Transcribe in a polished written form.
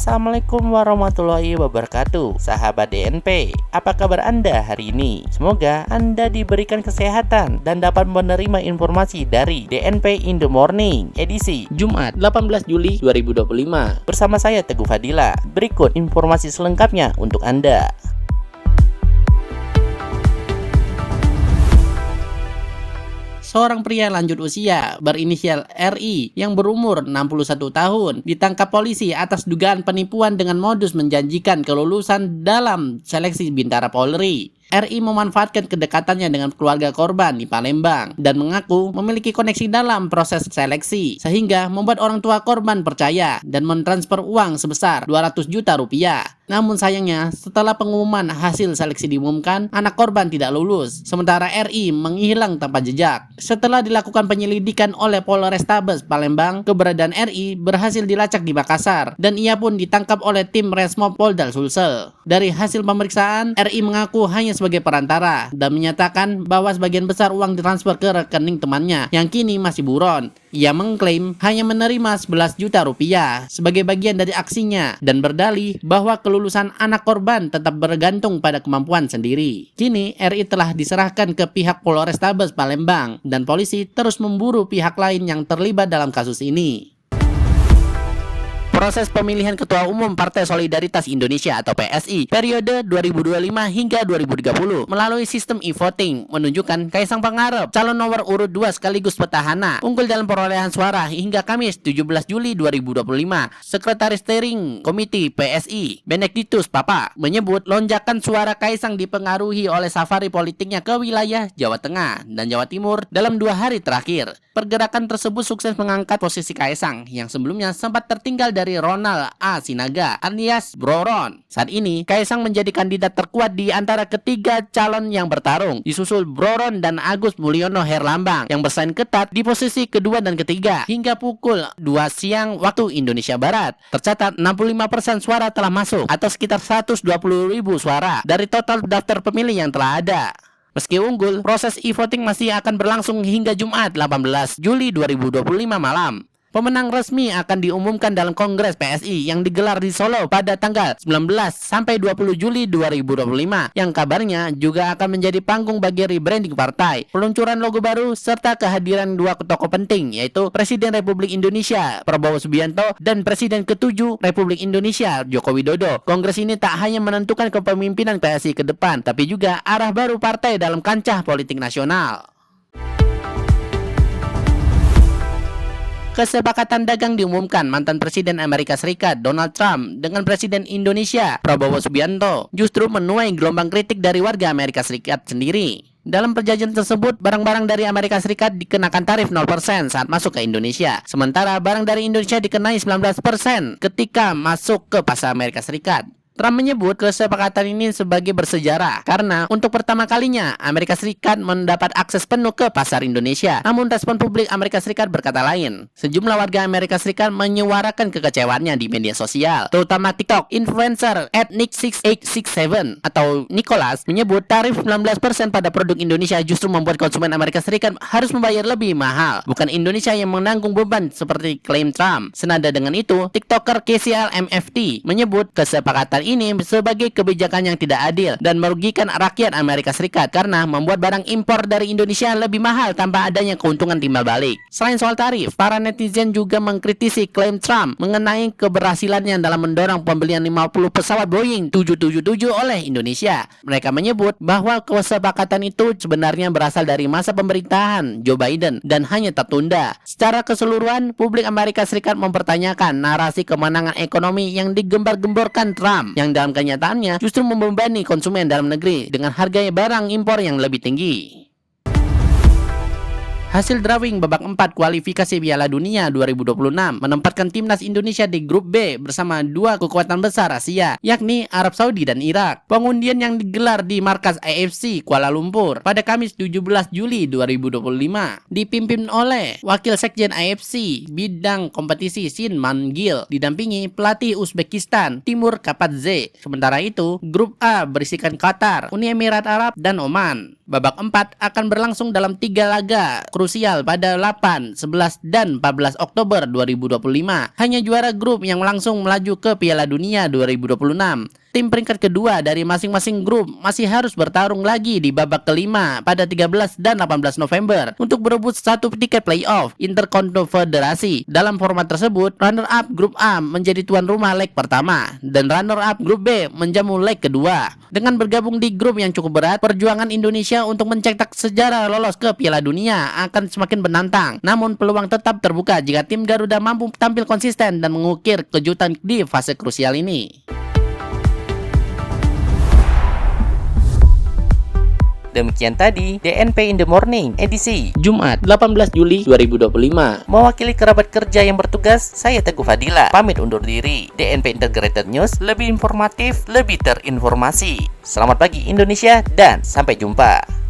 Assalamualaikum warahmatullahi wabarakatuh. Sahabat DNP, apa kabar Anda hari ini? Semoga Anda diberikan kesehatan dan dapat menerima informasi dari DNP in the Morning edisi Jumat 18 Juli 2025. Bersama saya Teguh Fadila. Berikut informasi selengkapnya untuk Anda. Seorang pria lanjut usia berinisial RI yang berumur 61 tahun ditangkap polisi atas dugaan penipuan dengan modus menjanjikan kelulusan dalam seleksi Bintara Polri. RI memanfaatkan kedekatannya dengan keluarga korban di Palembang dan mengaku memiliki koneksi dalam proses seleksi sehingga membuat orang tua korban percaya dan mentransfer uang sebesar 200 juta rupiah. Namun sayangnya setelah pengumuman hasil seleksi diumumkan, anak korban tidak lulus, sementara RI menghilang tanpa jejak. Setelah dilakukan penyelidikan oleh Polrestabes Palembang, keberadaan RI berhasil dilacak di Makassar dan ia pun ditangkap oleh tim Resmob Polda Sulsel. Dari hasil pemeriksaan, RI mengaku hanya sebagai perantara dan menyatakan bahwa sebagian besar uang ditransfer ke rekening temannya yang kini masih buron. Ia mengklaim hanya menerima 11 juta rupiah sebagai bagian dari aksinya dan berdalih bahwa kelulusan anak korban tetap bergantung pada kemampuan sendiri. Kini RI telah diserahkan ke pihak Polrestabes Palembang dan polisi terus memburu pihak lain yang terlibat dalam kasus ini. Proses pemilihan Ketua Umum Partai Solidaritas Indonesia atau PSI periode 2025 hingga 2030 melalui sistem e-voting menunjukkan Kaisang Pangarep, calon nomor urut 2 sekaligus petahana, unggul dalam perolehan suara hingga Kamis 17 Juli 2025. Sekretaris Steering Komite PSI, Benedictus Papa, menyebut lonjakan suara Kaisang dipengaruhi oleh safari politiknya ke wilayah Jawa Tengah dan Jawa Timur dalam 2 hari terakhir. Pergerakan tersebut sukses mengangkat posisi Kaisang yang sebelumnya sempat tertinggal dari Ronald A. Sinaga alias Broron. Saat ini, Kaisang menjadi kandidat terkuat di antara ketiga calon yang bertarung, disusul Broron dan Agus Mulyono Herlambang yang bersaing ketat di posisi kedua dan ketiga. Hingga pukul 2 siang waktu Indonesia Barat, tercatat 65% suara telah masuk atau sekitar 120.000 suara dari total daftar pemilih yang telah ada. Meski unggul, proses e-voting masih akan berlangsung hingga Jumat 18 Juli 2025 malam. Pemenang resmi akan diumumkan dalam Kongres PSI yang digelar di Solo pada tanggal 19 sampai 20 Juli 2025 yang kabarnya juga akan menjadi panggung bagi rebranding partai, peluncuran logo baru serta kehadiran 2 tokoh penting yaitu Presiden Republik Indonesia Prabowo Subianto dan Presiden ke-7 Republik Indonesia Joko Widodo. Kongres ini tak hanya menentukan kepemimpinan PSI ke depan tapi juga arah baru partai dalam kancah politik nasional. Kesepakatan dagang diumumkan mantan Presiden Amerika Serikat Donald Trump dengan Presiden Indonesia Prabowo Subianto justru menuai gelombang kritik dari warga Amerika Serikat sendiri. Dalam perjanjian tersebut, barang-barang dari Amerika Serikat dikenakan tarif 0% saat masuk ke Indonesia. Sementara barang dari Indonesia dikenai 19% ketika masuk ke pasar Amerika Serikat. Trump menyebut kesepakatan ini sebagai bersejarah karena untuk pertama kalinya Amerika Serikat mendapat akses penuh ke pasar Indonesia. Namun respon publik Amerika Serikat berkata lain. Sejumlah warga Amerika Serikat menyuarakan kekecewaannya di media sosial, terutama TikTok. Influencer @nick6867 atau Nicholas menyebut tarif 19% pada produk Indonesia justru membuat konsumen Amerika Serikat harus membayar lebih mahal. Bukan Indonesia yang menanggung beban seperti klaim Trump. Senada dengan itu, TikToker KCLMFT menyebut kesepakatan ini sebagai kebijakan yang tidak adil dan merugikan rakyat Amerika Serikat karena membuat barang impor dari Indonesia lebih mahal tanpa adanya keuntungan timbal balik. Selain soal tarif, para netizen juga mengkritisi klaim Trump mengenai keberhasilannya dalam mendorong pembelian 50 pesawat Boeing 777 oleh Indonesia. Mereka menyebut bahwa kesepakatan itu sebenarnya berasal dari masa pemerintahan Joe Biden dan hanya tertunda. Secara keseluruhan, publik Amerika Serikat mempertanyakan narasi kemenangan ekonomi yang digembar-gemborkan Trump, yang dalam kenyataannya justru membebani konsumen dalam negeri dengan harga barang impor yang lebih tinggi. Hasil drawing babak 4 kualifikasi Piala Dunia 2026 menempatkan timnas Indonesia di grup B bersama 2 kekuatan besar Asia, yakni Arab Saudi dan Irak. Pengundian yang digelar di markas AFC Kuala Lumpur pada Kamis 17 Juli 2025 dipimpin oleh Wakil Sekjen AFC bidang kompetisi Shin Man-gil didampingi pelatih Uzbekistan Timur Kapadze. Sementara itu, grup A berisikan Qatar, Uni Emirat Arab, dan Oman. Babak 4 akan berlangsung dalam 3 laga krusial pada 8, 11, dan 14 Oktober 2025. Hanya juara grup yang langsung melaju ke Piala Dunia 2026. Tim peringkat kedua dari masing-masing grup masih harus bertarung lagi di babak kelima pada 13 dan 18 November untuk berebut satu tiket playoff Interkonfederasi. Dalam format tersebut, runner-up grup A menjadi tuan rumah leg pertama dan runner-up grup B menjamu leg kedua. Dengan bergabung di grup yang cukup berat, perjuangan Indonesia untuk mencetak sejarah lolos ke Piala Dunia akan semakin menantang. Namun peluang tetap terbuka jika tim Garuda mampu tampil konsisten dan mengukir kejutan di fase krusial ini. Demikian tadi DNP in the Morning edisi Jumat 18 Juli 2025. Mewakili kerabat kerja yang bertugas, saya Teguh Fadila pamit undur diri. DNP Integrated News, lebih informatif, lebih terinformasi. Selamat pagi Indonesia dan sampai jumpa.